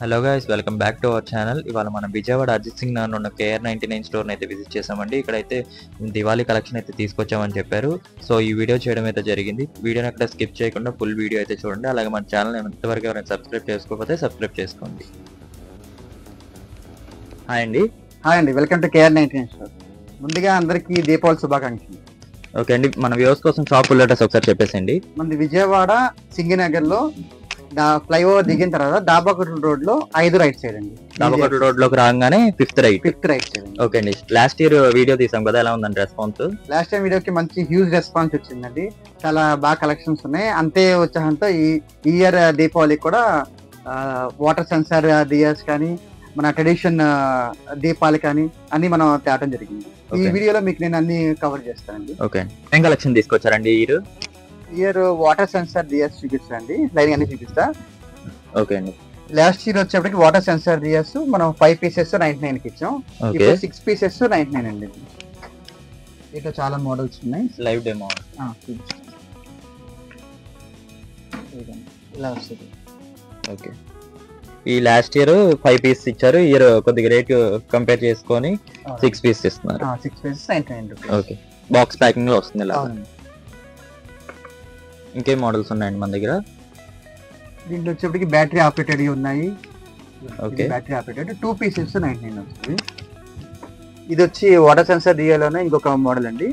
Hello guys, welcome back to our channel. ఇవాళ మనం విజయవాడ అజిత్ సింగ్ నగర్ ఉన్న KR99 స్టోర్ని అయితే విజిట్ చేసామండి. ఇక్కడైతే దివాళీ కలెక్షన్ అయితే తీసుకొచ్చామని చెప్పారు. సో ఈ వీడియో చేయడం అయితే జరిగింది. వీడియోని అక్కడ స్కిప్ చేయకుండా ఫుల్ వీడియో అయితే చూడండి. అలాగే మన ఛానల్ ఎంతవరకు ఎవరైనా సబ్స్క్రైబ్ చేసుకోకపోతే సబ్స్క్రైబ్ చేసుకోండి. హాయ్ అండి. హాయ్ అండి, వెల్కమ్ టు KR99 స్టోర్. ముందుగా అందరికీ దీపావళి శుభాకాంక్షలు. ఓకే అండి, మన వ్యూవర్స్ కోసం షాప్ ఫుల్ అడ్రస్ ఒకసారి చెప్పేసండి. మనది విజయవాడ సింగినగర్ లో ఫ్లైఓవర్ దిగిన తర్వాత దాబాకోట రోడ్ లో 5 రైట్ సైడ్ అండి. దాబాకోట రోడ్ లోకి రాగానే ఫిఫ్త్ రైట్ సైడ్. ఓకే అండి. లాస్ట్ ఇయర్ వీడియో తీసాం కదా, ఎలా ఉందండి రెస్పాన్స్? లాస్ట్ టైం వీడియోకి మంచి హ్యూజ్ రెస్పాన్స్ వచ్చిందండి. చాలా బాగా కలెక్షన్స్ ఉన్నాయి. అంతే ఉత్సాహంతో ఈ ఇయర్ దీపావళికి కూడా వాటర్ సెన్సార్ దియాస్ కానీ మన ట్రెడిషన్ దీపాలు కానీ అన్ని మనం తేవడం జరిగింది. ఈ వీడియోలో మీకు నేను అన్ని కవర్ చేస్తానండి. ఓకే, ఏం కలెక్షన్ తీసుకొచ్చారండి ఇయర్ వాటర్ సెన్సార్ దియాస్ చూపిస్తానండి. లైన్ అన్ని చూపిస్తా. ఓకే అండి. లాస్ట్ ఇయర్ వచ్చేప్పటికి వాటర్ సెన్సార్ దియాస్ మనం 5 పీసెస్ 99 కి ఇచ్చాం. ఇప్పుడు 6 పీసెస్ 99 అండి. ఇట్లా చాలా మోడల్స్ ఉన్నాయి. లైవ్ డెమో ఇలా వస్తుంది. ఓకే, ఈ లాస్ట్ ఇయర్ 5 పీసెస్ ఇచ్చారు. ఇయర్ కొద్దిగా రేట్ కంపేర్ చేసుకొని 6 పీసెస్ ఇస్తున్నారు. 6 pieces 99 rupees. Okay, box packing లో వస్తుంది ఇలా. ఇంకేం మోడల్స్ ఉన్నాయండి మన దగ్గర? దీంట్లో వచ్చేప్పటికి బ్యాటరీ ఆపరేటెడ్ ఉన్నాయి. ఓకే, బ్యాటరీ ఆపరేటెడ్ 2 పీసెస్ 99 వస్తుంది. ఇది వచ్చి వాటర్ సెన్సార్ దియాలోనే ఇంకొక మోడల్ అండి,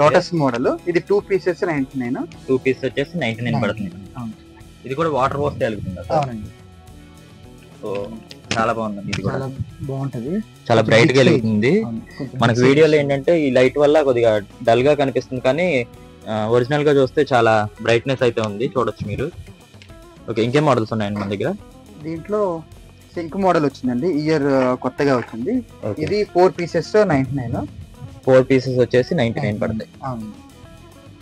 లోటస్ మోడల్. ఇది 2 పీసెస్ 99. 2 పీసెస్ వచ్చేసి 99 పడుతుంది. ఇది కూడా వాటర్ పోస్తే వెలుగుతుంది. అవునండి. సో చాలా బాగుందండి. ఇది కూడా బాగుంటది, చాలా బ్రైట్ గా వెలుగుతుంది. మనకి వీడియోలో ఏంటంటే ఈ లైట్ వల్ల కొద్దిగా డల్ గా కనిపిస్తుంది, కానీ ఒరిజినల్ గా చూస్తే చాలా బ్రైట్నెస్ అయితే ఉంది, చూడొచ్చు మీరు. ఓకే, ఇంకేం మోడల్స్ ఉన్నాయండి మన దగ్గర? దీంట్లో సింక్ మోడల్ వచ్చిందండి, ఇయర్ కొత్తగా వచ్చింది. ఇది 4 పీసెస్ 99. 4 పీసెస్ వచ్చేసి 99 పడతాయి.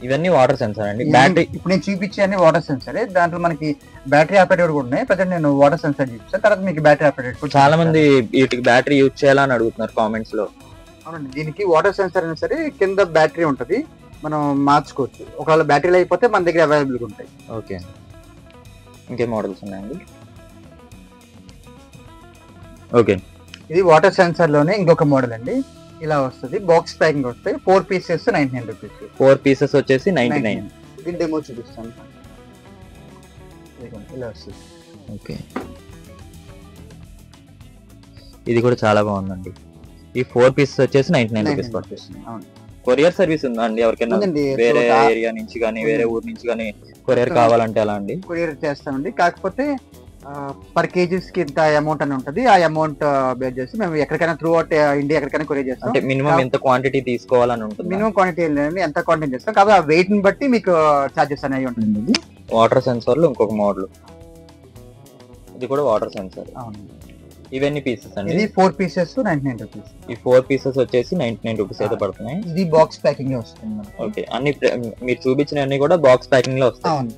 ఇవన్నీ వాటర్ సెన్సార్ అండి. బ్యాటరీ ఇప్పుడు నేను చూపించే అన్ని వాటర్ సెన్సారే. దాంట్లో మనకి బ్యాటరీ ఆపరేటెడ్ కూడా ఉన్నాయి. ప్రజెంట్ నేను వాటర్ సెన్సార్ చూపిస్తాను, తర్వాత మీకు బ్యాటరీ ఆపరేటెడ్. చాలా మంది వీటికి బ్యాటరీ యూజ్ చేయాలని అడుగుతున్నారు కామెంట్స్ లో. అవునండి, దీనికి వాటర్ సెన్సార్ అయినా సరే కింద బ్యాటరీ ఉంటది, మనం మార్చుకోవచ్చు. ఒకవేళ బ్యాటరీలు అయిపోతే మన దగ్గర అవైలబుల్గా ఉంటాయి. ఓకే, ఇంకే మోడల్స్ ఉన్నాయండి? ఓకే, ఇది వాటర్ సెన్సార్ లోనే ఇంకొక మోడల్ అండి. ఇలా వస్తుంది, బాక్స్ ప్యాకింగ్ వస్తాయి. 4 పీసెస్ 99 రూపీస్. 4 పీసెస్ వచ్చేసి 99. దీని డెమో చూపిస్తాను. ఇలా వస్తుంది. ఓకే, ఇది కూడా చాలా బాగుందండి. ఈ 4 పీసెస్ వచ్చేసి 99 రూపీస్ పడుతుంది. కొరియర్ సర్వీస్ ఉందా అండి? ఎవరికైనా వేరే ఏరియా నుంచి కానీ వేరే ఊరు నుంచి కానీ కొరియర్ కావాలంటే ఎలా అండి? కొరియర్ చేస్తామండి. కాకపోతే పర్ కేజీస్ కి ఇంత అమౌంట్ అని ఉంటుంది. ఆ అమౌంట్ బేస్ చేసి మేము ఎక్కడికైనా త్రూ అవుట్ ఇండియా ఎక్కడికైనా కొరియర్ చేస్తాం. అంటే మినిమం ఎంత క్వాంటిటీ తీసుకోవాలని ఉంటుంది? మినిమం క్వాంటిటీ ఎంత క్వాంటిటీ చేస్తాం, కాబట్టి ఆ వెయిట్ ని బట్టి మీకు చార్జెస్ అనేవి ఉంటుంది. వాటర్ సెన్సార్ లో ఇంకొక మోడల్, ఇది కూడా వాటర్ సెన్సార్. ఇవన్నీ పీసెస్ అండి? ఇది 4 పీసెస్ 99 రూపీస్. ఈ 4 పీసెస్ వచ్చేసి 99 రూపీస్ అయితే పడుతున్నాయి. ఇది బాక్స్ ప్యాకింగ్ లో వస్తుంది. ఓకే, అన్ని మీరు చూపించిన అన్ని కూడా బాక్స్ ప్యాకింగ్ లో వస్తాయి.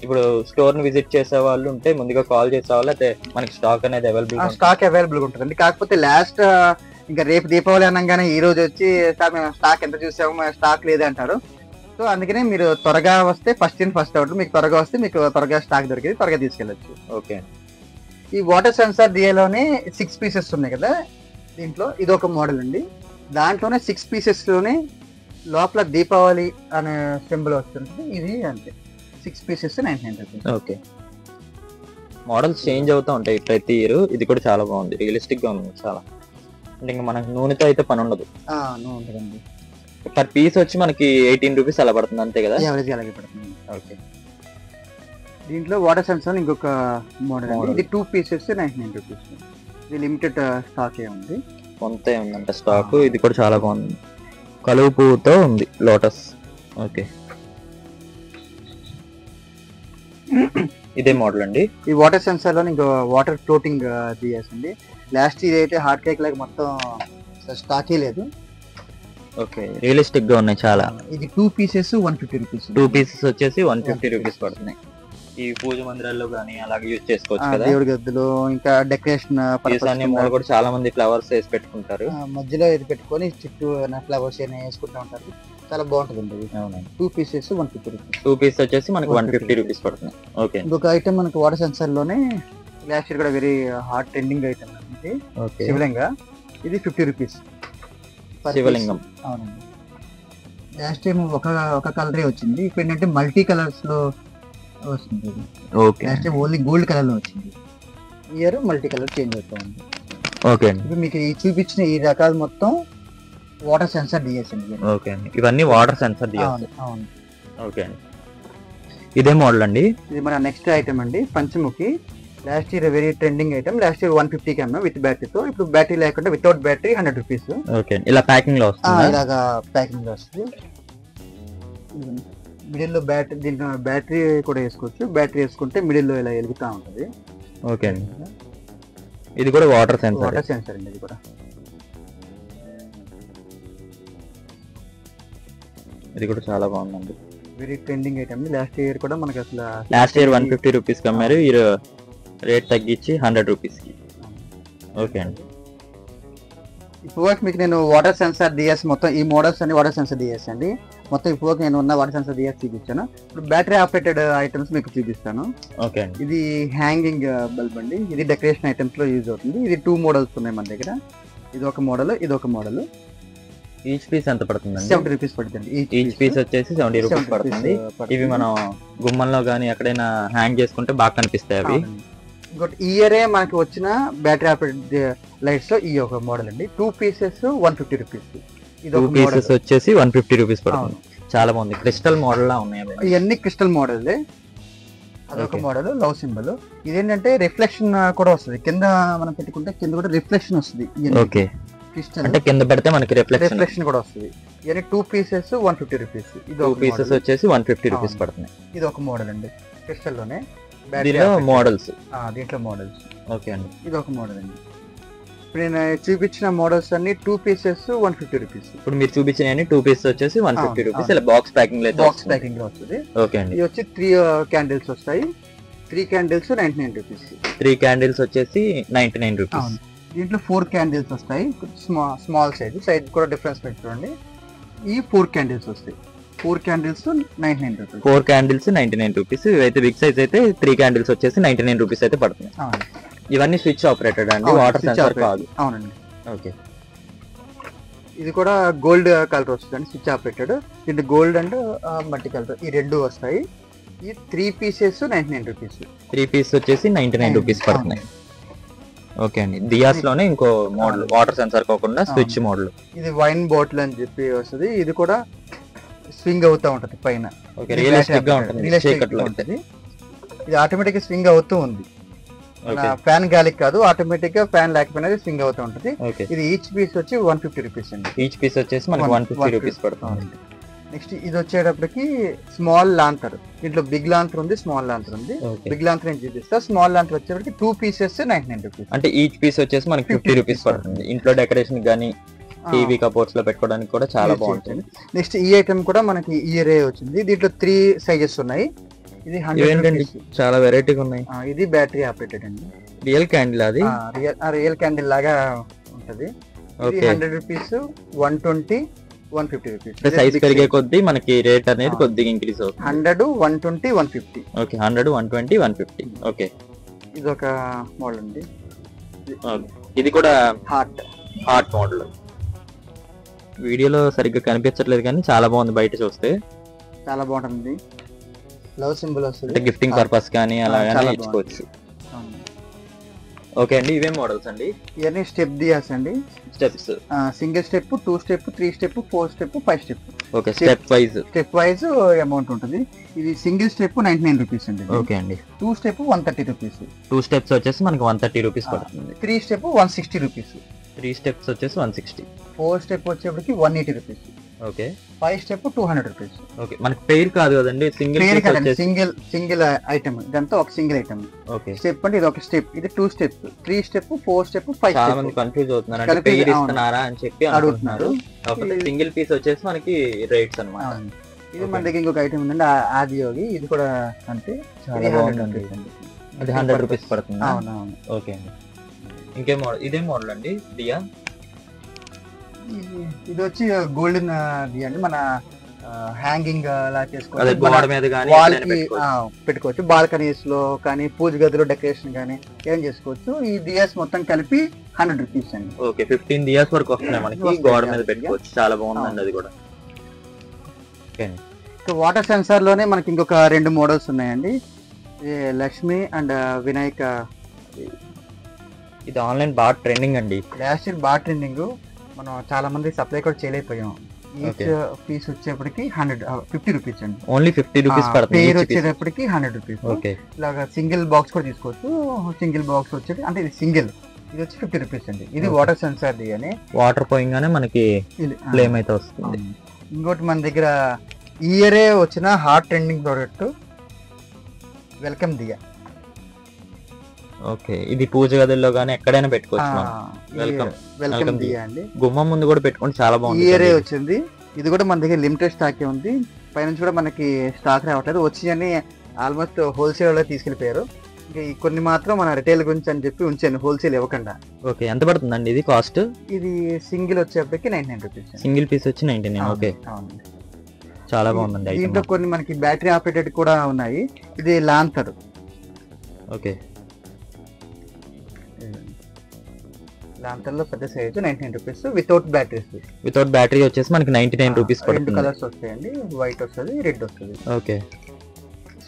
ఇప్పుడు స్టోర్ ని విజిట్ చేసే వాళ్ళు ఉంటే ముందుగా కాల్ చేసే వాళ్ళు అయితే మనకి స్టాక్ అనేది అవైలబుల్ ఉంటుందండి. కాకపోతే లాస్ట్ ఇంకా రేపు దీపావళి అనగానే ఈ రోజు వచ్చి మేము స్టాక్ ఎంత చూసాము, స్టాక్ లేదంటారు. సో అందుకనే మీరు త్వరగా వస్తే ఫస్ట్ ఇన్ ఫస్ట్ అవుట్, మీకు త్వరగా వస్తే మీకు త్వరగా స్టాక్ దొరికింది, త్వరగా తీసుకెళ్ళచ్చు. ఓకే, ఈ వాటర్ సెన్సార్ దియాలోనే 6 పీసెస్ ఉన్నాయి కదా, దీంట్లో ఇది ఒక మోడల్ అండి. దాంట్లోనే 6 పీసెస్ లోనే లోపల దీపావళి అనే సింబల్ వస్తుంది. ఇది అంతే, 6 pieces 99 rupees. Okay, models change అవుతూ ఉంటాయి ప్రతి ఇయర్. ఇది కూడా చాలా బాగుంది, రియలిస్టిక్ గా ఉంది చాలా. అంటే ఇంకా మనకి నూనెతో అయితే పని ఉండదు. ఉంటుందండి. పర్ పీస్ వచ్చి మనకి 18 రూపీస్ అలా పడుతుంది, అంతే కదా? అలాగే పడుతుంది. ఓకే, దీంట్లో వాటర్ సెన్సార్ ఇంకొక మోడల్. ఇది 2 పీసెస్ 99 రూపీస్. ఇది లిమిటెడ్ స్టాక్ ఉంది, కొంత ఉందంట స్టాక్. ఇది కూడా చాలా బాగుంది, కలువు పువ్వుతో ఉంది, లోటస్. ఓకే, ఇదే మోడల్ అండి. ఈ వాటర్ సెన్సార్ లో ఇంకో వాటర్ ఫ్లోటింగ్ తీయాల్సింది. లాస్ట్ ఇయర్ అయితే హార్ట్ కేక్ లాగా మొత్తం స్టాకే లేదు. ఓకే, రియలిస్టిక్ గా ఉన్నాయి చాలా. ఇది 2 పీసెస్ 150 రూపీస్. 2 పీసెస్ వచ్చేసి 150 రూపీస్ పడుతున్నాయి. ఈ పూజ మందిరాల్లో గానీ అలాగే యూజ్ చేసుకోవచ్చు కదా, దేవుడి గదులు, ఇంకా డెకరేషన్ మూల కూడా చాలా మంది ఫ్లవర్స్ వేసి పెట్టుకుంటారు. మధ్యలో ఇది పెట్టుకొని చుట్టూ ఫ్లవర్స్ వేసుకుంటూ ఉంటారు, చాలా బాగుంటుంది. 2 పీసెస్ 150 రూపీస్. 2 పీస్ వచ్చేసి మనకి 150 రూపీస్ పడుతుంది. ఓకే, ఇంకొక ఐటమ్ మనకి వాటర్ సెన్సార్ లోనే లాస్ట్ ఇయర్ కూడా వెరీ హాట్ ట్రెండింగ్ ఐటమ్ అండి. ఓకే. శివలింగ ఇది 50 రూపీస్. శివలింగం. అవునండి. లాస్ట్ టైం ఒక కలరే వచ్చింది, ఇప్పుడు ఏంటంటే మల్టీ కలర్స్ లో వస్తుంది. Okay. Last time only gold colour లో వచ్చింది, ఇయర్ మల్టీ కలర్ చేంజ్ అవుతా ఉంది. ఓకే అండి. ఇప్పుడు మీకు ఈ చూపించిన ఈ రకాలు మొత్తం వాటర్ సెన్సార్ డిఎస్ అండి. ఓకే అండి. ఇవన్నీ వాటర్ సెన్సార్ డిఎస్. అవును. ఓకే అండి. ఇదే మోడల్ అండి. ఇది మన నెక్స్ట్ ఐటమ్ అండి, Panchamukhi. Last year very trending item. Last year 150 అమ్మాం విత్ బ్యాటరీతో. ఇప్పుడు బ్యాటరీ లేకుండా వితౌట్ బ్యాటరీ 100 రూపీస్. ఓకే అండి. ఇలా ప్యాకింగ్ లో వస్తుంది. ఇలాగా ప్యాకింగ్ లో వస్తుంది. మిడిల్ లో బ్యాటరీ, దీంట్లో బ్యాటరీ కూడా వేసుకోవచ్చు. బ్యాటరీ వేసుకుంటే మిడిల్ లో ఇలా వెలుగుతా ఉంటుంది. ఓకే అండి. ఇది కూడా వాటర్ సెన్సార్. వాటర్ సెన్సార్ అండి ఇది కూడా. ఇది కూడా చాలా బాగుందండి. Very trending item. Last year కూడా మనకి అసలు లాస్ట్ ఇయర్ 150 రూపీస్ కి అమ్మారు, ఈ రేట్ తగ్గించి 100 రూపీస్ కి. ఓకే అండి. ఇప్పుడు మీకు నేను వాటర్ సెన్సార్ డిఎస్ మొత్తం ఈ మోడల్స్ అన్ని వాటర్ సెన్సార్ డిఎస్ అండి. మొత్తం ఇప్పుడు నేను ఉన్న వాటర్ సెన్సార్ డిఎస్ చూపించాను. ఇప్పుడు బ్యాటరీ ఆపరేటెడ్ ఐటమ్స్ మీకు చూపిస్తాను. ఓకే అండి. ఇది హ్యాంగింగ్ బల్బ్ అండి. ఇది డెకరేషన్ ఐటమ్స్ లో యూజ్ అవుతుంది. ఇది 2 మోడల్స్ ఉన్నాయి మన దగ్గర. ఇది ఒక మోడల్, ఇది ఒక మోడల్. ఈచ్ పీస్ ఎంత పడుతుందండి? 70 రూపీస్ పడుతుంది. ఈచ్ పీస్ వచ్చేసి 70 రూపీస్ పడుతుంది. ఇవి మనం గుమ్మంలో గానీ ఎక్కడైనా హ్యాంగ్ చేసుకుంటే బాగా కనిపిస్తాయి అవి. ఇంకోటి ఈ ఇయరే మనకి వచ్చిన బ్యాటరీ ఆపరేటెడ్ లైట్స్ లో ఈ ఒక మోడల్ అండి. 2 పీసెస్ 150 రూపీస్. ఇది 2 పీసెస్ వచ్చేసి 150 రూపీస్ పడుతుంది. చాలా బాగుంది. క్రిస్టల్ మోడల్ లా ఉన్నాయి. ఇవన్నీ క్రిస్టల్ మోడల్. అదొక మోడల్ లవ్ సింబల్. ఇదేంటంటే రిఫ్లెక్షన్ కూడా వస్తుంది. కింద మనం పెట్టుకుంటే కింద కూడా రిఫ్లెక్షన్ వస్తుంది. ఓకే. అంటే కింద పెడితే మనకి రిఫ్లెక్షన్ కూడా వస్తుంది. ఇవన్నీ 2 పీసెస్ 150 రూపీస్. ఇది 2 పీసెస్ వచ్చేసి 150 రూపీస్ పడుతుంది. ఇది ఒక మోడల్ అండి, క్రిస్టల్ లోనే. దీనిలో మోడల్స్. దీంట్లో మోడల్స్. ఓకే అండి. ఇది ఒక మోడల్ అండి. ఇప్పుడు నేను చూపించిన మోడల్స్ అన్ని 2 పీసెస్ 150 రూపీస్. ఇప్పుడు మీరు చూపించిన 2 పీసెస్ వచ్చేసి 150 రూపీస్. ఇలా బాక్స్ ప్యాకింగ్ లో బాక్స్ ప్యాకింగ్ లో వస్తుంది. ఓకే అండి. ఇది వచ్చి 3 క్యాండిల్స్ వస్తాయి. 3 క్యాండిల్స్ 99 రూపీస్. 3 క్యాండిల్స్ వచ్చేసి 99 రూపీస్. దీంట్లో 4 క్యాండిల్స్ వస్తాయి. స్మాల్ సైజ్ కూడా డిఫరెన్స్ పెట్టుకోండి. ఈ 4 క్యాండిల్స్ వస్తాయి. 4 క్యాండిల్స్ 99 రూపీస్. 4 candles 99 rupees. ఇవైతే బిగ్ సైజ్ అయితే 3 క్యాండిల్స్ వచ్చేసి 99 రూపీస్ అయితే పడుతుంది. ఇవన్నీ స్విచ్ ఆపరేటెడ్ అండి, వాటర్ సెన్సార్ కాదు. అవునండి. ఓకే. ఇది కూడా గోల్డ్ కలర్ వస్తుంది, స్విచ్ ఆపరేటెడ్. ఇది గోల్డ్ అండ్ మల్టీ కలర్ ఈ రెండు వస్తాయి. ఈ 3 పీసెస్ 99 రూపీస్. 3 పీస్ వచ్చేసి 99 రూపీస్ పడుతున్నాయి. ఓకే అండి. దియాస్ లోనే ఇంకో మోడల్ వాటర్ సెన్సార్ కాకుండా స్విచ్ మోడల్. ఇది వైన్ బాటిల్ అని చెప్పి వస్తుంది. ఇది కూడా స్వింగ్ అవుతూ ఉంటది పైన. ఓకే. రియలిస్టిక్ గా ఉంటుంది. ఇది ఆటోమేటిక్ గా స్వింగ్ అవుతూ ఉంది. ఫ్యాన్ గాలికి కాదు, ఆటోమేటిక్ గా ఫ్యాన్ లేకపోయినా స్వింగ్ అవుతూ ఉంటది. ఇది ఈచ్ పీస్ వచ్చి 150 రూపీస్ అండి. ఈచ్ పీస్ వచ్చేసి మనకి 150 రూపీస్ పడుతుంది. నెక్స్ట్ ఇది వచ్చేటప్పటికి స్మాల్ లాంతర్. దీంట్లో బిగ్ లాంతర్ ఉంది, స్మాల్ లాంతర్ ఉంది. బిగ్ లాంతర్ నేను చూపిస్తా. స్మాల్ లాంతర్ వచ్చేటప్పటికి 2 పీసెస్ 99 రూపీస్. అంటే ఈచ్ పీస్ వచ్చేసి మనకి 50 రూపీస్ పడుతుంది. ఇంట్లో డెకరేషన్ గానీ టీవీ కబోర్డ్స్ లో పెట్టుకోవడానికి కూడా చాలా బాగుంటుంది. నెక్స్ట్ ఈ ఐటమ్ కూడా మనకి ఇయరే వచ్చింది. దీంట్లో 3 సైజెస్ ఉన్నాయి. ఇది 100 రూపీస్. చాలా వెరైటీగా ఉన్నాయి. ఇది బ్యాటరీ ఆపరేటెడ్ అండి. Real candle. అది రియల్ క్యాండిల్ లాగా ఉంటది. 100 రూపీస్, 120, 150 రూపీస్. సైజ్ పెరిగే కొద్దీ మనకి రేట్ అనేది కొద్దిగా ఇంక్రీజ్ అవుతుంది. 100, 120, 150. ఓకే. 100, 120, 150. ఓకే. ఇది ఒక మోడల్ అండి. ఇది కూడా హార్ట్ మోడల్. వీడియోలో సరిగ్గా కనిపించట్లేదు కానీ చాలా బాగుంది. బయట చూస్తే చాలా బాగుంటుంది. లవ్ సింబల్ వస్తుంది. గిఫ్టింగ్ పర్పస్ కానీ అలా ఇచ్చుకోవచ్చు. ఓకే అండి. ఇవే మోడల్స్ అండి. ఇవన్నీ స్టెప్ దియాస్ అండి. Steps single step, 2 step, 3 step, 4 step, 5 step. Okay. Step wise amount ఉంటుంది. ఇది సింగిల్ స్టెప్ 99 రూపీస్ అండి. ఓకే అండి. 2 స్టెప్ 130 రూపీస్. 2 స్టెప్స్ వచ్చేసి మనకి 130 రూపీస్ పడుతుంది. 3 స్టెప్ 160 రూపీస్. 3 స్టెప్స్ వచ్చేసి 160. 4 స్టెప్ వచ్చేప్పటికి 180 rupees. Okay. 5 step 200 rupees. Okay. మనకి పెయిర్ కాదు కదండి, సింగిల్ ఐటమ్. ఇదంతా ఒక సింగిల్ ఐటమ్. ఓకే. స్టెప్ అంటే ఇది ఒక స్టెప్, ఇది 2 స్టెప్స్, 3 స్టెప్, 4 స్టెప్, 5 స్టెప్. చాలా మంది కన్ఫ్యూజ్ అవుతున్నారు, అంటే పెయిర్ ఇస్తున్నారా అని చెప్పి అడుగుతున్నారు. సింగిల్ పీస్ వచ్చేసి మనకి రేట్స్ అన్నమాట. ఇది మన దగ్గర ఇంకొక ఐటమ్ ఉందండి, ఆదియోగి. ఇది కూడా అంటే చాలా బాగుందండి. అది 100 రూపీస్ పడుతుంది. అవునవును. ఓకే అండి. ఇంకేం మోడల్? ఇదే మోడల్ అండి దియా. ఇది వచ్చి గోల్డెన్ దియా అండి. మన హ్యాంగింగ్ అలా అదే చేసుకోవచ్చు, గోడ మీద కానీ వాల్ కి పెట్టుకోవచ్చు, బాల్కనీస్ లో కానీ పూజ గదిలో డెకరేషన్ కానీ ఏం చేసుకోవచ్చు. ఈ దియాస్ మొత్తం కలిపి 100 రూపీస్ అండి. ఓకే 15 ఇయర్స్ వరకు వస్తున్నాయి మనకి, గోడ మీద పెట్టుకోవచ్చు, చాలా బాగుందండి అది కూడా. వాటర్ సెన్సార్ లోనే మనకి ఇంకొక 2 మోడల్స్ ఉన్నాయండి. లక్ష్మి అండ్ వినాయక. ఇది ఆన్లైన్ బాగా ట్రెండింగ్ అండి. లాస్ట్ ఇయర్ బాగా ట్రెండింగ్, మనం చాలా మంది సప్లై కూడా చేయలేకపోయాం. ఈచ్ పీస్ వచ్చేప్పటికి 50 రూపీస్ అండి. ఓన్లీ 50 రూపీస్ పడుతుంది. పేరు వచ్చేటప్పటికి 100 రూపీస్. ఓకే ఇలాగా సింగిల్ బాక్స్ కూడా తీసుకోవచ్చు. సింగిల్ బాక్స్ వచ్చేది అంటే ఇది సింగిల్, ఇది వచ్చి 50 రూపీస్ అండి. ఇది వాటర్ సెన్సార్ ది అని వాటర్ పోయింగానే మనకి ఫ్లేమ్ అయితే వస్తుంది. ఇంకోటి మన దగ్గర ఈ ఇయరే వచ్చిన హాట్ ట్రెండింగ్ ప్రోడక్ట్ వెల్కమ్ దియా. ఓకే ఇది పూజ గదుల్లో గానీ ఎక్కడైనా పెట్టుకోవచ్చు మనం. వెల్కమ్ దియా అండి. గుమ్మం ముందు కూడా పెట్టుకుంటే చాలా బాగుంది. ఈ ఇయరే వచ్చింది. ఇది కూడా మన దగ్గర లిమిటెడ్ స్టాక్ ఉంది. పైనుంచి కూడా మనకి స్టాక్ రావట్లేదు. వచ్చి ఆల్మోస్ట్ హోల్సేల్ లో తీసుకెళ్లిపోయారు. ఇంకా కొన్ని మాత్రం మన రిటైల్ గురించి అని చెప్పి ఉంచాను, హోల్సేల్ ఇవ్వకుండా. ఓకే ఎంత పడుతుందండి ఇది కాస్ట్? ఇది సింగిల్ వచ్చేప్పటికి 99 రూపీస్. సింగిల్ పీస్ వచ్చి 99. ఓకే చాలా బాగుందండి. దీంట్లో కొన్ని మనకి బ్యాటరీ ఆపరేటెడ్ కూడా ఉన్నాయి. ఇది లాంతర్. ఓకే లాంతర్ లో పెద్ద size 99 rupees without batteries. Without battery వచ్చేసి మనకి 99 రూపీస్ పడుతుంది. 2 కలర్స్ వస్తాయండి, వైట్ వస్తుంది, రెడ్ వస్తుంది. ఓకే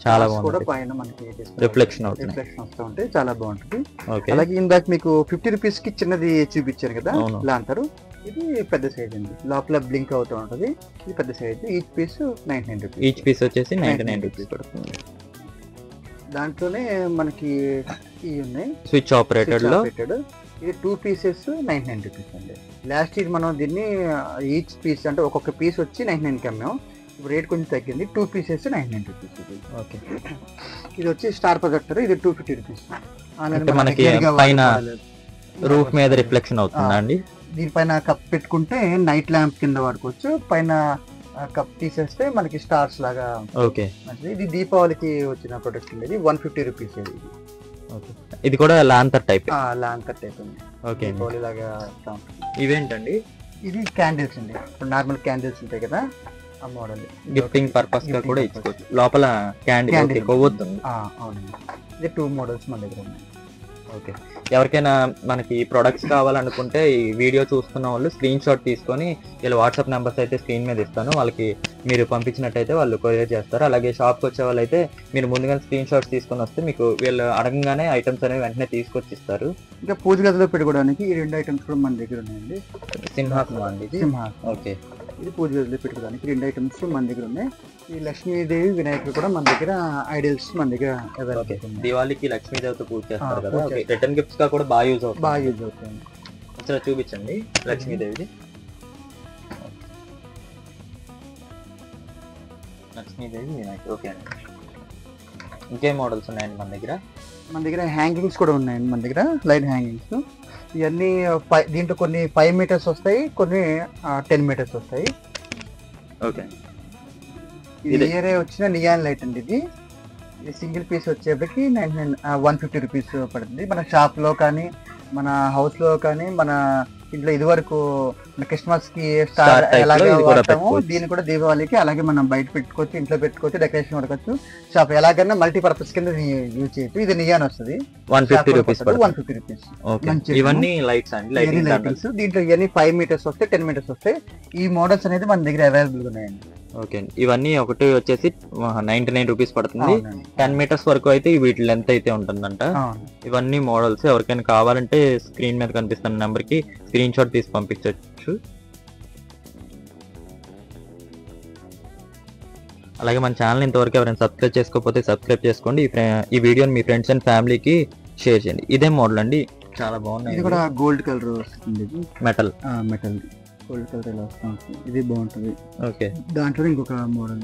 చాలా బాగుంది. కూడా పైన మనకి రిఫ్లెక్షన్ అవుతుంది, రిఫ్లెక్షన్ వస్తూ ఉంటే చాలా బాగుంటుంది. ఓకే అలాగే ఇందాక మీకు 50 రూపీస్ కి చిన్నది చూపించారు కదా లాంతర్, ఇది పెద్ద సైజ్ అండి. లోపల బ్లింక్ అవుతూ ఉంటుంది. ఇది పెద్ద size. Each piece 99 rupees. Each piece వచ్చేసి 99 రూపీస్ పడుతుంది. దాంట్లోనే మనకి ఇవి ఉన్నాయి స్విచ్ ఆపరేటెడ్ లో. ఇది 2 పీసెస్ 99 రూపీస్ అండి. లాస్ట్ ఇయర్ మనం దీన్ని ఈచ్ పీస్ అంటే ఒక్కొక్క పీస్ వచ్చి 99 కి అమ్మాం. ఇప్పుడు రేట్ కొంచెం తగ్గింది. 2 పీసెస్ 99 రూపీస్. ఓకే ఇది వచ్చి స్టార్ ప్రొజెక్టర్. ఇది 250 రూపీస్. మనకి పైన రూఫ్ మీద రిఫ్లెక్షన్ అవుతుందా అండి? దీనిపైన కప్ పెట్టుకుంటే నైట్ ల్యాంప్ కింద వాడుకోవచ్చు. పైన కప్ తీసేస్తే మనకి స్టార్స్ లాగా. ఓకే ఇది దీపావళికి వచ్చిన ప్రొడక్ట్ అండి. ఇది 150 రూపీస్. ఇది కూడా లాంతర్ టైప్. లాంతర్ టైప్ ఉంది. ఓకే దీపావళి లాగా. ఇవేంటండి? ఇది క్యాండిల్స్ అండి. ఇప్పుడు నార్మల్ క్యాండిల్స్ ఉంటాయి కదా, ఆ మోడల్. గిఫ్టింగ్ పర్పస్ గా కూడా ఇచ్చుకోవచ్చు. లోపల క్యాండిల్ కొవ్వొత్తుంది. అవునండి. ఇది 2 మోడల్స్ మన దగ్గర ఉన్నాయి. ఓకే ఎవరికైనా మనకి ప్రొడక్ట్స్ కావాలనుకుంటే ఈ వీడియో చూస్తున్న వాళ్ళు స్క్రీన్ షాట్ తీసుకొని వీళ్ళ వాట్సాప్ నెంబర్స్ అయితే స్క్రీన్ మీద ఇస్తాను, వాళ్ళకి మీరు పంపించినట్టయితే వాళ్ళు కొరియర్ చేస్తారు. అలాగే షాప్కి వచ్చే వాళ్ళు అయితే మీరు ముందుగా స్క్రీన్ షాట్స్ తీసుకొని వస్తే మీకు వీళ్ళు అడగంగానే ఐటమ్స్ అనేవి వెంటనే తీసుకొచ్చి ఇస్తారు. ఇంకా పూజ గదిలో పెట్టుకోవడానికి ఈ 2 ఐటమ్స్ కూడా మన దగ్గర ఉన్నాయండి. సింహాసనం అండి ఇది. ఓకే ఇది పూజ గదిలో పెట్టుకోవడానికి 2 ఐటమ్స్ మన దగ్గర ఉన్నాయి. ఈ లక్ష్మీదేవి వినాయకుడు కూడా మన దగ్గర ఐడియల్స్ మన దగ్గర అవైలబుల్. దివాళీకి లక్ష్మీదేవితో పూజ చేస్తారు కదా, రిటర్న్ గిఫ్ట్స్ గా కూడా బాగా యూజ్ అవుతుంది. ఒకసారి చూపించండి లక్ష్మీదేవిది. లక్ష్మీదేవి వినాయకుడు. ఓకే అండి. ఇంకేం మోడల్స్ ఉన్నాయండి మన దగ్గర? మన దగ్గర హ్యాంగింగ్స్ కూడా ఉన్నాయండి. మన దగ్గర లైట్ హ్యాంగింగ్స్. ఇవన్నీ దీంట్లో కొన్ని 5 మీటర్స్ వస్తాయి, కొన్ని 10 మీటర్స్ వస్తాయి. ఓకే ఇది ఇయరే వచ్చిన నియాన్ లైట్ అండి. ఇది సింగిల్ పీస్ వచ్చేప్పటికి 150 రూపీస్ పడుతుంది. మన షాప్ లో కానీ మన హౌస్ లో కానీ మన ఇంట్లో ఇది వరకు క్రిస్మస్ కి స్టార్ ఎలాగే వాడతాము, దీన్ని కూడా దీపావళికి అలాగే మనం బయట పెట్టుకోవచ్చు, ఇంట్లో పెట్టుకోవచ్చు, డెకరేషన్ వాడుకోవచ్చు. షాప్ ఎలాగైనా మల్టీ పర్పస్ కింద యూజ్ చేయొచ్చు. ఇది నియాన్ వస్తుంది. 150 రూపీస్. 150 రూపీస్. ఇవన్నీ లైట్స్ అండి. లైటింగ్స్. దీంట్లో ఇవన్నీ 5 మీటర్స్ వస్తాయి, 10 మీటర్స్ వస్తాయి. ఈ మోడల్స్ అనేది మన దగ్గర అవైలబుల్ ఉన్నాయండి. ఓకే ఇవన్నీ ఒకటి వచ్చేసి 99 రూపీస్ పడుతుంది. 10 మీటర్స్ వరకు అయితే వీటి లెంత్ అయితే ఉంటుందంట. ఇవన్నీ మోడల్స్. ఎవరికైనా కావాలంటే స్క్రీన్ మీద కనిపిస్తున్న నెంబర్ కి స్క్రీన్ షాట్ తీసి పంపించవచ్చు. అలాగే మన ఛానల్ ఇంతవరకు ఎవరైనా సబ్స్క్రైబ్ చేసుకోకపోతే సబ్స్క్రైబ్ చేసుకోండి. ఈ వీడియోని మీ ఫ్రెండ్స్ అండ్ ఫ్యామిలీకి షేర్ చేయండి. ఇదే మోడల్ అండి, చాలా బాగున్నాయి. ఇది కూడా గోల్డ్ కలర్ వస్తుంది. మెటల్ గోల్డ్ కలర్ ఇలా వస్తుంది. ఇది బాగుంటుంది. ఓకే దాంట్లో ఇంకొక model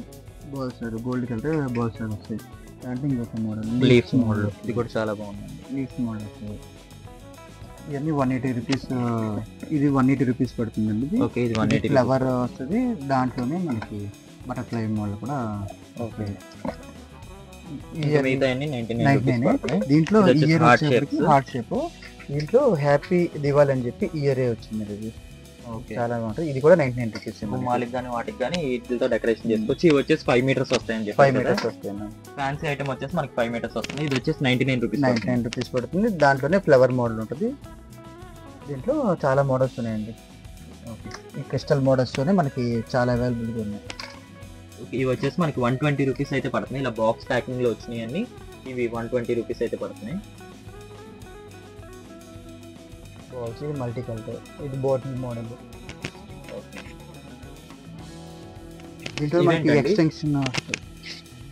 balls gold colour balls వస్తాయి. దాంట్లో ఇంకొక మోడల్ లీఫ్స్ మోడల్. ఇది కూడా చాలా బాగుంది. లీఫ్స్ మోడల్ వస్తాయి. ఇవన్నీ 180 రూపీస్. ఇది 180 రూపీస్ పడుతుందండి. ఓకే ఇది 180. ఫ్లవర్ వస్తుంది. దాంట్లోనే మనకి బటర్ఫ్లై మోడల్ కూడా. ఓకే దీంట్లో ఇయర్ హార్ట్ షేప్. దీంట్లో హ్యాపీ దివాళీ అని చెప్పి ఇయరే వచ్చింది. ఇది ఓకే. చాలా బాగుంటుంది. ఇది కూడా 99 రూపీస్. గుమ్మాలకి కానీ వాటికి కానీ వీటితో డెకరేషన్ చేసుకోవచ్చు. ఇవి వచ్చేసి 5 మీటర్స్ వస్తాయని చెప్పి 5 మీటర్స్ వస్తాయి. ఫ్యాన్సీ ఐటమ్ వచ్చేసి మనకి 5 మీటర్స్ వస్తుంది. ఇది వచ్చేసి 99 రూపీస్. 99 రూపీస్ పడుతుంది. దాంట్లోనే ఫ్లవర్ మోడల్ ఉంటుంది. దీంట్లో చాలా మోడల్స్ ఉన్నాయండి. ఓకే, ఈ క్రిస్టల్ మోడల్స్తోనే మనకి చాలా అవైలబుల్గా ఉన్నాయి. ఇవి వచ్చేసి మనకి 120 రూపీస్ అయితే పడుతున్నాయి. ఇలా బాక్స్ ప్యాకింగ్ లో వచ్చినాయి అన్ని. ఇవి 120 రూపీస్ అయితే పడుతున్నాయి. ఇది మల్టీ కలర్, ఇది బాటిల్ మోడల్. దీంట్లో మనకి ఎక్స్టెన్షన్ వస్తుంది.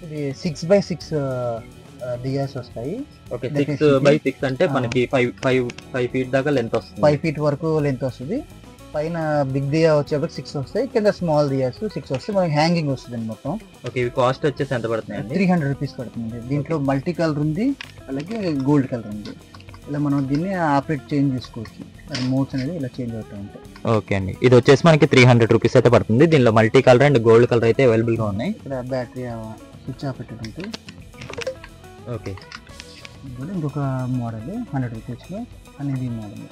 ఇది 6x6 దియాస్ వస్తాయి. ఓకే, 6x6 అంటే మనకి 5 ఫీట్ దాకా లెంత్ వస్తుంది. 5 ఫీట్ వరకు లెంత్ వస్తుంది. పైన బిగ్ దియా వచ్చేప్పటికి 6 వస్తాయి, కింద స్మాల్ దియాస్ 6 వస్తాయి. మనకి హ్యాంగింగ్ వస్తుంది మొత్తం. ఓకే, ఇవి కాస్ట్ వచ్చేసి ఎంత పడుతున్నాయి? 300 రూపీస్ పడుతుంది. దీంట్లో మల్టీ కలర్ ఉంది, అలాగే గోల్డ్ కలర్ ఉంది. ఇలా మనం దీన్ని ఆపరేట్ చేంజ్ చేసుకోవచ్చు. అది మోడ్స్ అనేది ఇలా చేంజ్ అవుతూ ఉంటాయి. ఓకే అండి, ఇది వచ్చేసి మనకి 300 రూపీస్ అయితే పడుతుంది. దీనిలో multi colour and gold colour అయితే అవైలబుల్ గా ఉన్నాయి. ఇక్కడ బ్యాటరీ స్విచ్ ఆఫ్ పెట్టేది ఉంటుంది. ఓకే, ఇంకొక మోడల్ 100 రూపీస్లో honeybee model.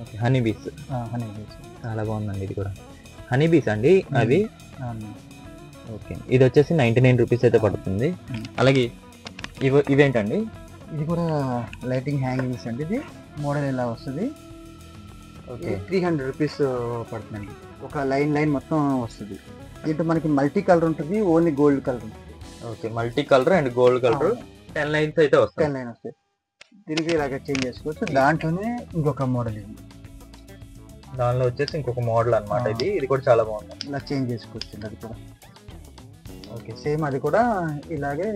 Okay, honey bees. Honeybees చాలా బాగుందండి. ఇది కూడా హనీ బీస్ అండి అవి. అవును. ఓకే, ఇది వచ్చేసి 99 రూపీస్ అయితే పడుతుంది. అలాగే ఇవేంటండి? ఇది కూడా లైటింగ్ హ్యాంగింగ్స్ అండి. ఇది మోడల్ ఇలా వస్తుంది. ఓకే, 300 రూపీస్ పడుతుందండి. ఒక లైన్ మొత్తం వస్తుంది. దీంట్లో మనకి మల్టీ కలర్ ఉంటుంది, ఓన్లీ గోల్డ్ కలర్ ఉంటుంది. Okay, multi colour and gold colour 10 lines అయితే వస్తాయి. 10 లైన్ వస్తాయి. దీనికి ఇలాగ చేంజ్ చేసుకోవచ్చు. దాంట్లోనే ఇంకొక మోడల్ ఇది. దానిలో వచ్చేసి ఇంకొక మోడల్ అన్నమాట. ఇది కూడా చాలా బాగుంది. ఇలా చేంజ్ చేసుకోవచ్చు. అది కూడా ఓకే, సేమ్ అది కూడా ఇలాగే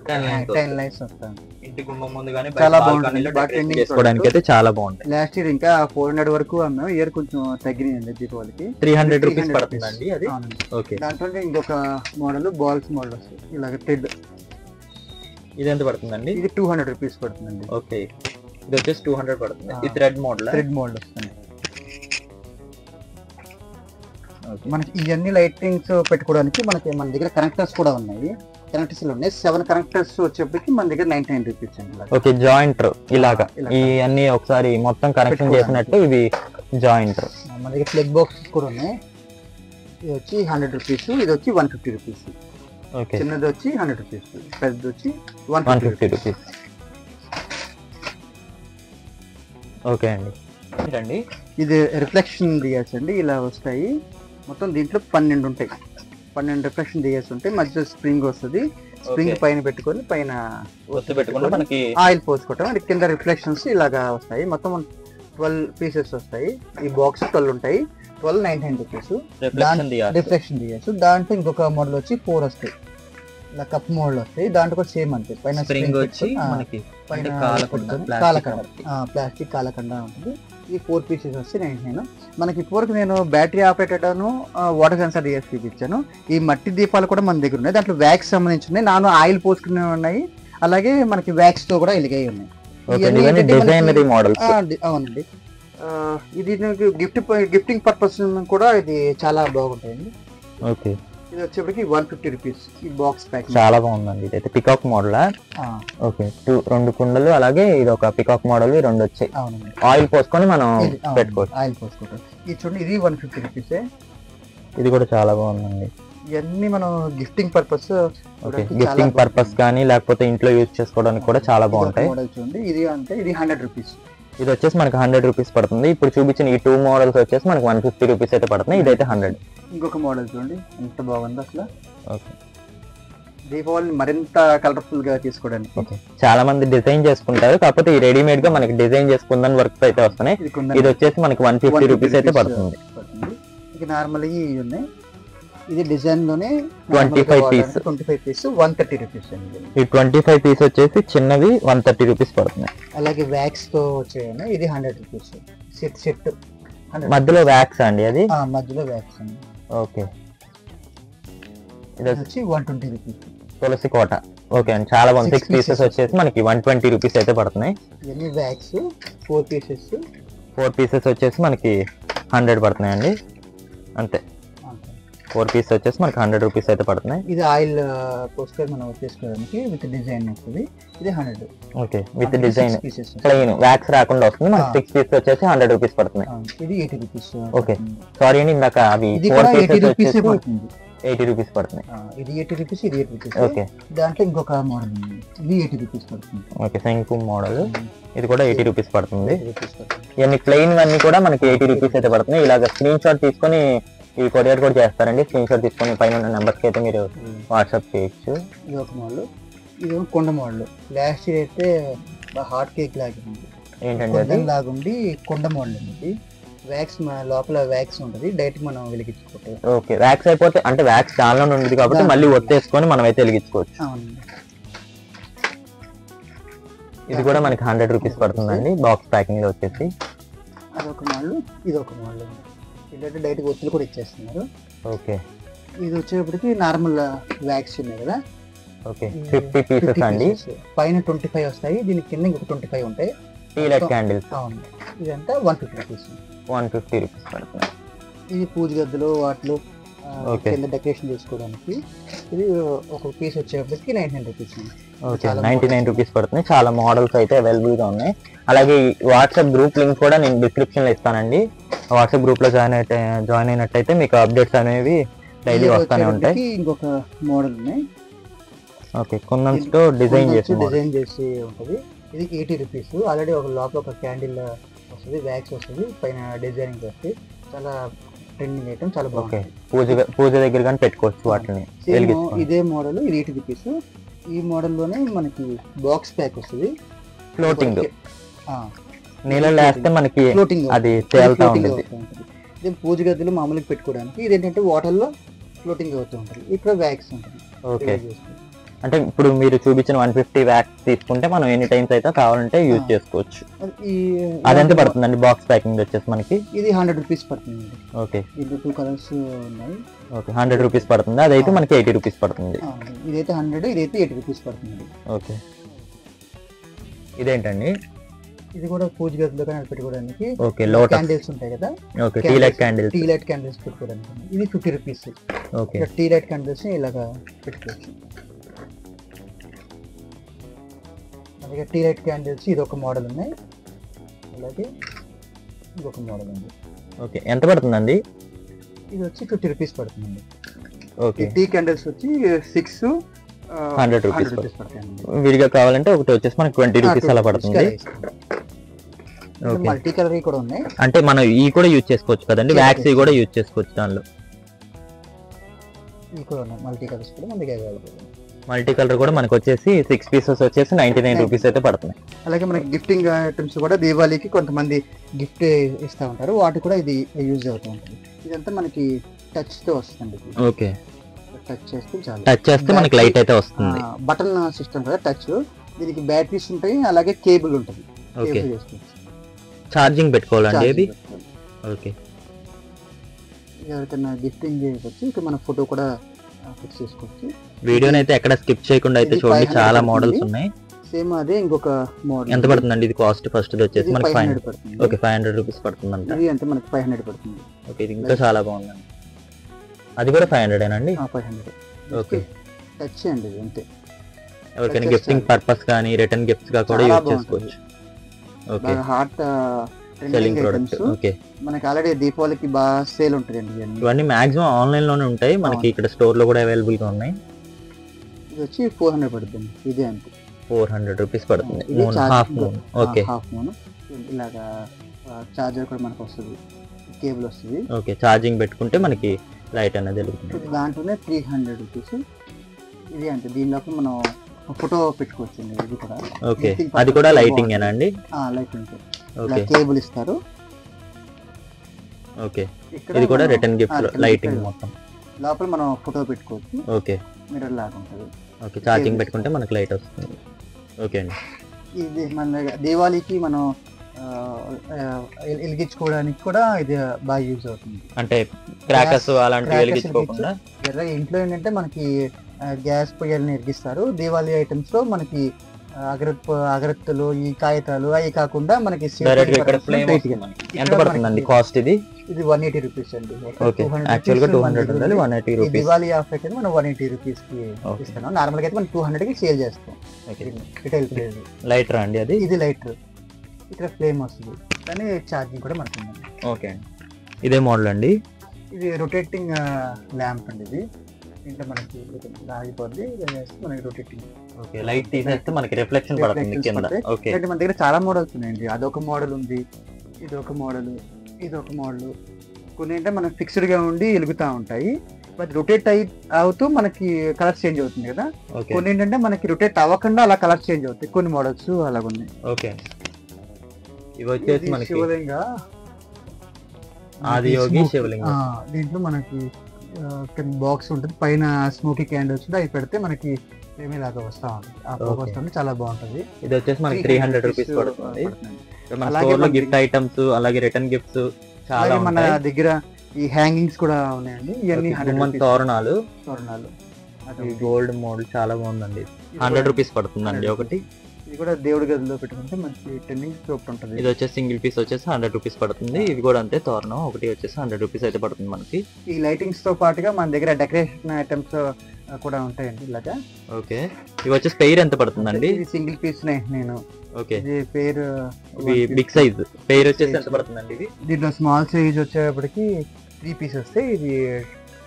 10 లైన్స్ వస్తాయి. ఇంటి గుమ్మం ముందు గానీ చాలా బాగుంటుంది. చేసుకోవడానికి అయితే చాలా బాగుంటుంది. లాస్ట్ ఇయర్ ఇంకా 400 వరకు అమ్మాము. ఇయర్ కొంచెం తగ్గినాయండి దీపావళికి. 300 రూపీస్ పడుతుందండి అది. ఓకే, దాంట్లో ఇంకొక మోడల్ బాల్స్ మోడల్ వస్తుంది. ఇలాగ థ్రెడ్. ఇది ఎంత పడుతుందండి? ఇది 200 రూపీస్ పడుతుందండి. ఓకే, ఇది వచ్చేసి 200 పడుతుంది. ఇది థ్రెడ్ మోడల్. థ్రెడ్ మోడల్ వస్తుంది. మనకి ఇవన్నీ లైటింగ్స్ పెట్టుకోవడానికి మన దగ్గర కనెక్టర్స్ కూడా ఉన్నాయి. కనెక్టర్స్ ఉన్నాయి. 7 కనెక్టర్స్ వచ్చేప్పటికి మన దగ్గర 99 రూపీస్ అండి. ఓకే, జాయింటర్ ఇలాగా ఈ అన్ని ఒకసారి మొత్తం కనెక్షన్ చేసినట్టు ఇవి జాయింటర్. మన దగ్గర ప్లగ్ బాక్స్ కూడా ఉన్నాయి. ఇది వచ్చి 100 రూపీస్, ఇది వచ్చి 150 రూపీస్. ఓకే, చిన్నది వచ్చి 100 రూపీస్, పెద్దది వచ్చి 150 రూపీస్. ఓకే అండి, ఏంటండి ఇది రిఫ్లెక్షన్ దియాస్ అండి. ఇలా వస్తాయి. మొత్తం దీంట్లో 12 ఉంటాయి. 12 రిఫ్లెక్షన్ దియాస్ ఉంటాయి. మధ్యలో స్ప్రింగ్ వస్తుంది. స్ప్రింగ్ పైన పెట్టుకొని పైన మనకి ఆయిల్ పోసుకోవటం. అది కింద రిఫ్లెక్షన్స్ ఇలాగా వస్తాయి. మొత్తం 12 పీసెస్ వస్తాయి. ఈ బాక్స్ 12 ఉంటాయి. 12 99 రూపీస్ రిఫ్లెక్షన్ దియాస్. దాంట్లో ఇంకొక మోడల్ వచ్చి 4 వస్తాయి. ఇలా కప్ మోడల్ వస్తాయి. దాంట్లో కూడా సేమ్ అంతే. పైన స్ప్రింగ్ వచ్చి మనకి పైన ప్లాస్టిక్ కాలకండ ఉంటుంది. ఈ 4 పీసెస్ వస్తే 99. మనకి ఇప్పటివరకు నేను battery operated water sensor DS చూపించాను. ఈ మట్టి దీపాలు కూడా మన దగ్గర ఉన్నాయి. దాంట్లో వ్యాక్స్ సంబంధించి ఉన్నాయి. నాను ఆయిల్ పోసుకునే ఉన్నాయి. అలాగే మనకి వ్యాక్స్ తో కూడా వెలిగాయి ఉన్నాయి. అవునండి, ఇది గిఫ్టింగ్ పర్పస్ కూడా ఇది చాలా బాగుంటాయండి. ఓకే, ఇది వచ్చేప్పటికి 150 రూపీస్. ఈ బాక్స్ ప్యాక్ చాలా బాగుందండి. ఇదైతే పికాక్ మోడల్. ఓకే, 2 కుండలు, అలాగే ఇది ఒక పికాక్ మోడల్ 2 వచ్చాయి. అవునండి, ఆయిల్ పోసుకొని మనం పెట్టుకోవచ్చు. ఆయిల్ పోసుకోవచ్చు. ఇది చూడండి, ఇది 150 రూపీస్. ఇది కూడా చాలా బాగుందండి. ఇవన్నీ మనం గిఫ్టింగ్ పర్పస్, గిఫ్టింగ్ పర్పస్ కానీ లేకపోతే ఇంట్లో యూజ్ చేసుకోవడానికి కూడా చాలా బాగుంటాయి. చూడండి, ఇది అంటే ఇది 100 రూపీస్. ఇది వచ్చేసి మనకి 100 రూపీస్ పడుతుంది. ఇప్పుడు చూపించిన ఈ 2 మోడల్స్ వచ్చేసి మనకి 150 రూపీస్ అయితే పడుతుంది. ఇదైతే 100. ఇంకొక మోడల్ చూడండి ఎంత బాగుంది అసలు. ఓకే, దీపావళిని మరింత కలర్ఫుల్ గా తీసుకోవడానికి. ఓకే, చాలా మంది డిజైన్ చేసుకుంటారు. కాకపోతే ఈ రెడీమేడ్ గా మనకి డిజైన్ చేసుకుందని వర్క్స్ అయితే వస్తున్నాయి. ఇది వచ్చేసి మనకి 150 రూపీస్ అయితే పడుతుంది. ఇక నార్మల్ ఇవి ఉన్నాయి. ఇది డిజైన్ లోనే 25 పీస్ 130 రూపీస్ అండి. ఈ 25 పీస్ వచ్చేసి చిన్నవి 130 రూపీస్ పడుతున్నాయి. అలాగే వ్యాక్స్ తో వచ్చాయి. ఇది 100 రూపీస్ సెట్. మధ్యలో వ్యాక్స్ అండి, అది మధ్యలో వ్యాక్స్ అండి. ఓకే, ఇది వచ్చి 120 రూపీస్ తులసి కోట. ఓకే అండి, చాలా బాగుంది. 6 పీసెస్ వచ్చేసి మనకి 120 రూపీస్ అయితే పడుతున్నాయి. ఇవన్నీ వ్యాక్స్ 4 పీసెస్. 4 పీసెస్ వచ్చేసి మనకి 100 పడుతున్నాయండి. అంతే. 4 పీస్ వచ్చేసి మనకి 100 రూపీస్ అయితే పడుతున్నాయి. ఇది ఆయిల్ పోస్టర్ మనం చేసుకోవడానికి విత్ డిజైన్ వస్తుంది. ఇది 100. Okay, with design plain wax రాకుండా వస్తుంది. మనకి 6 పీస్ వచ్చేసి 100 రూపీస్ పడుతున్నాయి. ఇది 80 రూపీస్. ఓకే, సారీ అండి, ఇందాక అవి 4 పీసెస్ వచ్చేసి 80 రూపీస్ పడుతున్నాయి. ఇది 80 రూపీస్, ఇది 80 రూపీస్. ఓకే, దాంట్లో ఇంకొక మోడల్ ఉంది, ఇది 80 రూపీస్ పడుతుంది. ఓకే, శంకు మోడల్, ఇది కూడా 80 రూపీస్ పడుతుంది. ఇవన్నీ ప్లెయిన్ అన్ని కూడా మనకి 80 రూపీస్ అయితే పడుతున్నాయి. ఇలాగ స్క్రీన్ షాట్ తీసుకొని ఇవి కొరియర్ కూడా చేస్తారండి. స్క్రీన్ షాట్ తీసుకొని పైన ఉన్న నెంబర్స్కి అయితే మీరు వాట్సాప్ చేయొచ్చు. ఇది ఒక మోడల్, ఇది కొండ మోడల్. లాస్ట్ ఇయర్ అయితే హాట్ కేక్ లాగింది. ఏంటంటే అది లాగుండి కొండ మోడల్ అండి. వ్యాక్స్ లోపల వ్యాక్స్ ఉంటుంది, డైరెక్ట్ మనం వెలిగించుకోవచ్చు. ఓకే, వ్యాక్స్ అయిపోతే అంటే వ్యాక్స్ చాలా ఉంటుంది కాబట్టి మళ్ళీ ఒత్తేసుకొని మనం అయితే వెలిగించుకోవచ్చు. ఇది కూడా మనకి 100 రూపీస్ పడుతుందండి బాక్స్ ప్యాకింగ్ లో వచ్చేసి. అదొక మోడల్, ఇది ఒక మోడల్. ఏంటంటే డైరెక్ట్ ఒత్తులు కూడా ఇచ్చేస్తున్నారు. ఓకే, ఇది వచ్చేప్పటికి నార్మల్ వ్యాక్స్ ఉన్నాయి కదా. ఓకే, 50 పీసెస్ అండి. పైన 25 వస్తాయి, దీని కింద ఇంకొక 25 ఉంటాయి. Tea light candles. అవును, ఇదంతా 150 రూపీస్. 150 రూపీస్ పడుతుంది. ఇది పూజ గదులు వాటిలో కింద డెకరేషన్ చేసుకోవడానికి. ఇది ఒక పీస్ వచ్చేప్పటికి 99 రూపీస్. ఓకే, 99 రూపీస్ పడుతుంది. చాలా మోడల్స్ అయితే అవైలబుల్ గా ఉన్నాయి. అలాగే వాట్సాప్ గ్రూప్ లింక్ కూడా నేను డిస్క్రిప్షన్ లో ఇస్తానండి. వాట్సాప్ గ్రూప్ లో జాయిన్ అయినట్టయితే మీకు అప్డేట్స్ అనేవి డైలీ వస్తూనే ఉంటాయి. ఇంకొక మోడల్ ఉన్నాయి. ఓకే, కుందన్స్తో డిజైన్ చేసి ఉంటుంది. ఇది 80 రూపీస్. ఆల్రెడీ ఒక లోపల ఒక క్యాండిల్ వస్తుంది, వ్యాక్స్ వస్తుంది, పైన డిజైనింగ్ వస్తుంది. చాలా ట్రెండింగ్ ఐటమ్, చాలా బాగుంటుంది. పూజ దగ్గర కానీ పెట్టుకోవచ్చు వాటిని. ఇదే మోడల్, ఇది 80 రూపీస్. ఈ మోడల్ లోనే మనకి బాక్స్ ప్యాక్ వస్తుంది, ఫ్లోటింగ్. నీళ్ళలో వేస్తే మనకి ఫ్లోటింగ్ అది తేలుతా ఉంటుంది. ఇది పూజ గదిలో మామూలుగా పెట్టుకోవడానికి. ఇది ఏంటంటే వాటర్ లో ఫ్లోటింగ్ అవుతూ ఉంటుంది. ఇక్కడ వ్యాక్స్ ఉంటుంది. ఓకే, అంటే ఇప్పుడు మీరు చూపించిన 150 వ్యాక్స్ తీసుకుంటే మనం ఎన్ని టైమ్స్ అయితే కావాలంటే యూజ్ చేసుకోవచ్చు. అది ఎంత పడుతుందండి బాక్స్ ప్యాకింగ్ వచ్చేసి మనకి? ఇది 100 రూపీస్ పడుతుంది. ఓకే, ఇది 2 కలర్స్ ఉన్నాయి. ఓకే, 100 రూపీస్ పడుతుంది. అదైతే మనకి 80 రూపీస్ పడుతుంది. ఇదైతే 100, ఇదైతే 80 రూపీస్ పడుతుంది. ఓకే, ఇదేంటండి? ఇది కూడా పూజ గదిలో కానీ పెట్టుకోవడానికి. ఓకే, లోటస్ క్యాండిల్స్ ఉంటాయి కదా. Okay, tea light candles. Tea light candles పెట్టుకోవడానికి. ఇది 50 rupees. Okay, tea light candles ఇలాగా పెట్టుకోవచ్చు. అలాగే టీ లైట్ క్యాండిల్స్ ఇది ఒక మోడల్ ఉన్నాయి. అలాగే ఇంకొక మోడల్ ఉంది. ఓకే, ఎంత పడుతుందండి? ఇది వచ్చి 50 రూపీస్ పడుతుందండి. ఓకే, టీ క్యాండిల్స్ వచ్చి 100 రూపీస్ పడుతుంది. విడిగా కావాలంటే ఒకటి వచ్చేసి మనకి 20 రూపీస్ అలా పడుతుంది. మల్టీ కలర్ కూడా ఉన్నాయి. అంటే మనం ఈ కూడా యూజ్ చేసుకోవచ్చు కదండి, వ్యాక్స్ కూడా యూజ్ చేసుకోవచ్చు దానిలో. ఈ కూడా ఉన్నాయి, మల్టీ కలర్స్ కూడా మనకి అవైలబుల్. మల్టీ కలర్ కూడా మనకు వచ్చేసి 6 పీసెస్ వచ్చేసి 99 రూపీస్ అయితే పడుతున్నాయి. అలాగే మనకి గిఫ్టింగ్ ఐటమ్స్ కూడా దీపావళికి కొంతమంది గిఫ్ట్ ఇస్తూ ఉంటారు, వాటి కూడా ఇది యూజ్ అవుతూ ఉంటుంది. ఇదంతా మనకి టచ్ తో వస్తుంది. ఓకే, టచ్ చేస్తే చాలు, టచ్ చేస్తే మనకి లైట్ అయితే వస్తుంది. బటన్ సిస్టమ్ కదా టచ్. దీనికి బ్యాటరీస్ ఉంటాయి, అలాగే కేబుల్ ఉంటుంది. ఓకే, ఛార్జింగ్ పెట్టుకోవాలండి ఇది. ఓకే, ఎవరికైనా గిఫ్టింగ్ చేయవచ్చు. ఇక మన ఫోటో కూడా ఫిక్స్ చేసుకోవచ్చు. వీడియోని అయితే ఎక్కడ స్కిప్ చేయకుండా అయితే చూడండి, చాలా మోడల్స్ ఉన్నాయి. సేమ్ అదే ఇంకొక మోడల్. ఎంత పడుతుందండి ఇది కాస్ట్? ఫస్ట్ వచ్చేసి మనకి 500 పడుతుంది. ఓకే, 500 రూపీస్ పడుతుందంట. ఇది అంటే మనకి 500 పడుతుంది. ఓకే, ఇది ఇంకా చాలా బాగుందండి. అది కూడా 500 ఏనండి? 500. ఓకే, టచ్ అండి అంతే. ఎవరికైనా గిఫ్టింగ్ పర్పస్ కానీ రిటర్న్ గిఫ్ట్స్ గా కూడా యూజ్ చేసుకోవచ్చు. Okay, hot selling product. Okay, మనకి ఆల్రెడీ దీపావళికి బాగా సేల్ ఉంటుందండి. ఇవన్నీ మాక్సిమం ఆన్లైన్ లోనే ఉంటాయి, మనకి ఇక్కడ స్టోర్ లో కూడా అవైలబుల్ గా ఉన్నాయి. ఇది వచ్చి 400 పడుతుంది. ఇదే అంతే, 400 రూపీస్ పడుతుంది. Half moon. Okay, half moon. ఇలాగా చార్జర్ కూడా మనకు వస్తుంది, కేబుల్ వస్తుంది. ఓకే, ఛార్జింగ్ పెట్టుకుంటే మనకి లైట్ అనేది వెలుగుతుంది. దాంట్లోనే 300 రూపీస్. ఇది అంటే దీని లోపల మనం ఫోటో పెట్టుకోవచ్చు. ఇది కూడా ఓకే, అది కూడా లైటింగ్ ఏనా అండి? లైటింగ్. ఓకే, కేబుల్ ఇస్తారు. ఓకే, ఇది కూడా రిటర్న్ గిఫ్ట్ లైటింగ్ మొత్తం. లోపల మనం ఫోటో పెట్టుకోవచ్చు. ఓకే, మిర్రర్ లాగా ఉంటుంది. ఓకే, ఛార్జింగ్ పెట్టుకుంటే మనకి లైట్ వస్తుంది. ఓకే అండి, ఇది మన దీపావళికి మనం వెలిగించుకోవడానికి కూడా ఇది బాగా యూజ్ అవుతుంది. అంటే క్రాకర్స్ అలాంటివి వెలిగించుకోకుండా ఇంట్లో ఏంటంటే మనకి గ్యాస్ పొయ్యల్ని వెలిగిస్తారు. దీపావళి ఐటమ్స్ లో మనకి అగరత్తులు, ఈ కాగితాలు అవి కాకుండా మనకి డైరెక్ట్ గా ఇక్కడ ఫ్లేమ్ ఎంత పడుతుందండి కాస్ట్ ఇది? ఇది 180 రూపీస్ అండి. ఓకే, యాక్చువల్ గా 200 ఉండాలి, 180 రూపీస్. దివాళీ ఆఫర్ అయితే మనం 180 రూపీస్ కి ఇస్తున్నాం. నార్మల్ గా అయితే మనం 200 కి సేల్ చేస్తాం. Retail price. లైటర్ అండి అది? ఇది లైటర్, ఇక్కడ ఫ్లేమ్ వస్తుంది కానీ ఛార్జింగ్ కూడా మనకి ఉంది. ఓకే, ఇదే మోడల్ అండి. ఇది రొటేటింగ్ ల్యాంప్ అండి. ఇది ఇంట్లో మనకి ఆగిపోద్ది, మనకి రొటేటింగ్. ఓకే, లైట్ తీసేస్తే మనకి రిఫ్లెక్షన్ పడుతుంది కింద. ఓకే, మన దగ్గర చాలా మోడల్స్ ఉన్నాయండి. అదొక మోడల్ ఉంది, ఇది ఒక మోడల్, ఇది ఒక మోడల్. కొన్ని అంటే మనకి ఫిక్స్డ్ గా ఉండి వెలుగుతూ ఉంటాయి, బట్ రొటేట్ అవుతూ మనకి కలర్ చేంజ్ అవుతుంది కదా. కొన్ని ఏంటంటే మనకి రొటేట్ అవ్వకుండా అలా కలర్ చేంజ్ అవుతాయి. కొన్ని మోడల్స్ అలా ఉన్నాయి. ఓకే, ఇవి వచ్చేసి మనకి శివలింగ ఆదియోగి శివలింగ. దీంట్లో మనకి బాక్స్ ఉంటుంది, పైన స్మోకీ క్యాండిల్స్ ఉంటుంది, అవి పెడితే మనకి ఏమేలాగా వస్తా ఉంటుంది. ఆ బాక్స్ వస్తుంది, చాలా బాగుంటుంది. ఇది వచ్చేసి మనకి 300 రూపీస్ పడుతుంది. అలాగే గిఫ్ట్ ఐటమ్స్, అలాగే రిటర్న్ గిఫ్ట్స్ చాలా మన దగ్గర. ఈ హ్యాంగింగ్స్ కూడా ఉన్నాయండి. ఇవన్నీ తోరణాలు తోరణాలు గోల్డ్ మోడల్ చాలా బాగుందండి. 100 రూపీస్ పడుతుందండి ఒకటి. ఇది కూడా దేవుడి గదిలో పెట్టుకుంటే మంచి టెన్నింగ్ ఉంటుంది. ఇది వచ్చేసి సింగిల్ పీస్ వచ్చేసి 100 రూపీస్ పడుతుంది. ఇది కూడా అంతే, తోరణం ఒకటి వచ్చేసి 100 రూపీస్ అయితే పడుతుంది మనకి. ఈ లైటింగ్స్ తో పాటుగా మన దగ్గర డెకరేషన్ ఐటమ్స్ కూడా ఉంటాయండి ఇలాగా. ఓకే, ఇవి వచ్చేసి పెయిర్ ఎంత పడుతుందండి? ఇది సింగిల్ పీస్ నేను. ఓకే, ఇది పెయిర్ బిగ్ సైజ్. పెయిర్ వచ్చేసి ఎంత పడుతుందండి ఇది? దీంట్లో స్మాల్ సైజ్ వచ్చేటప్పటికి 3 పీస్ వస్తాయి, ఇది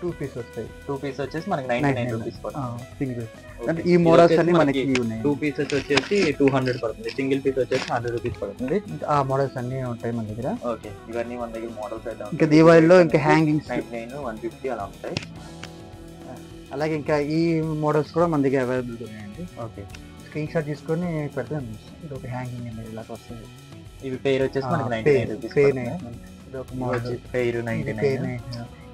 2 పీస్ వస్తాయి. 2 పీస్ వచ్చేసి మనకి 99 రూపీస్ పడుతుంది. సింగిల్. అంటే ఈ మోడల్స్ అన్ని మనకి ఉన్నాయి. 2 పీసెస్ వచ్చేసి 200 పడుతుంది, సింగిల్ పీస్ వచ్చేసి 100 రూపీస్ పడుతుంది. ఆ మోడల్స్ అన్ని ఉంటాయి మన దగ్గర. ఓకే, ఇవన్నీ మన దగ్గర మోడల్స్ అయితే. ఇంకా దీవాళిలో ఇంకా హ్యాంగింగ్స్ 99, 150 అలా ఉంటాయి. అలాగే ఇంకా ఈ మోడల్స్ కూడా మన దగ్గర అవైలబుల్ ఉన్నాయండి. ఓకే, స్క్రీన్ షాట్ తీసుకొని పెడతాం. ఇది ఒక హ్యాంగింగ్ అనేది ఇలా వస్తుంది. ఇవి పేర్ వచ్చేసి మనకి 99 రూపీస్. ఇది ఒక మోడల్ పేర్ 99.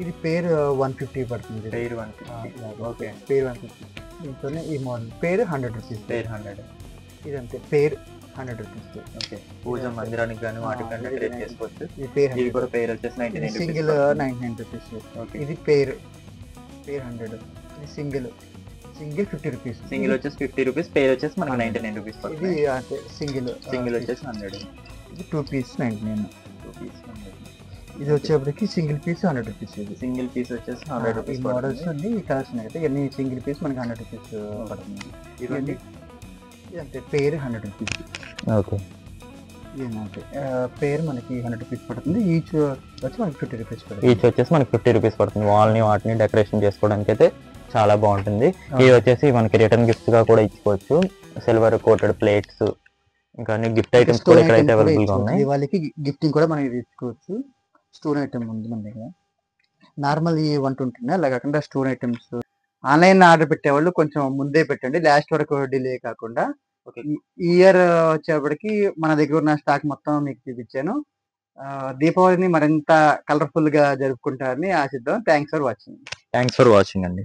ఇది పేర్ 150 పడుతుంది. పేర్ 150. ఓకే, పేర్ 150. దీంతోనే ఈ మోడల్ పేర్ 100 రూపీస్. పేర్ 100. ఇదంతే, పేర్ 100 రూపీస్. ఓకే, పూజ మందిరానికి కానీ వాటికి కానీ డెకరేట్ చేసుకోవచ్చు. ఈ పేర్ ఇది కూడా పేర్ వచ్చేసి 99 రూపీస్. Single 99 rupees. ఓకే, ఇది పేర్ 100. ఇది సింగిల్ 50 రూపీస్. సింగిల్ వచ్చేసి 50 రూపీస్, పేర్ వచ్చేసి మనకి 99 రూపీస్ పడుతుంది. ఇది అంటే సింగిల్ వచ్చేసి 100. ఇది 2 పీస్ 99. 2 పీస్ 100. ఇది వచ్చేప్పటికి సింగిల్ పీస్ 100 రూపీస్. ఇది సింగిల్ పీస్ వచ్చేసి 100 రూపీస్. మోడల్స్ అన్ని ఈ కలర్స్ అయితే ఇవన్నీ సింగిల్ పీస్ మనకి 100 రూపీస్ పడుతుంది. ఇవన్నీ ఇదంతే, పేర్ 100 రూపీస్. ఓకే, ఇదేంటే పేర్ మనకి 100 రూపీస్ పడుతుంది. ఈచ్ వచ్చి మనకి 50 రూపీస్ పడుతుంది. ఈచ్ వచ్చేసి మనకి 50 రూపీస్ పడుతుంది. వాల్ని వాటిని డెకరేషన్ చేసుకోవడానికి అయితే చాలా బాగుంటుంది. ఇవి వచ్చేసి మనకి రిటర్న్ గిఫ్ట్స్ గా కూడా ఇచ్చుకోవచ్చు. సిల్వర్ కోటెడ్ ప్లేట్స్, ఇంకా గిఫ్ట్ ఐటమ్స్ కూడా ఇక్కడ అయితే అవైలబుల్ గా ఉన్నాయి. వాళ్ళకి గిఫ్టింగ్ కూడా మనకి తీసుకోవచ్చు. స్టోన్ ఐటమ్ ఉంది మన దగ్గర. నార్మల్ ఈ 120 అలా కాకుండా స్టోన్ ఐటమ్స్. ఆన్లైన్ ఆర్డర్ పెట్టేవాళ్ళు కొంచెం ముందే పెట్టండి, లాస్ట్ వరకు డిలే కాకుండా. ఈ ఇయర్ వచ్చేప్పటికి మన దగ్గర ఉన్న స్టాక్ మొత్తం మీకు చూపించాను. దీపావళిని మరింత కలర్ఫుల్ గా జరుపుకుంటారని ఆశిద్దాం. Thanks for watching. Thanks for watching అండి.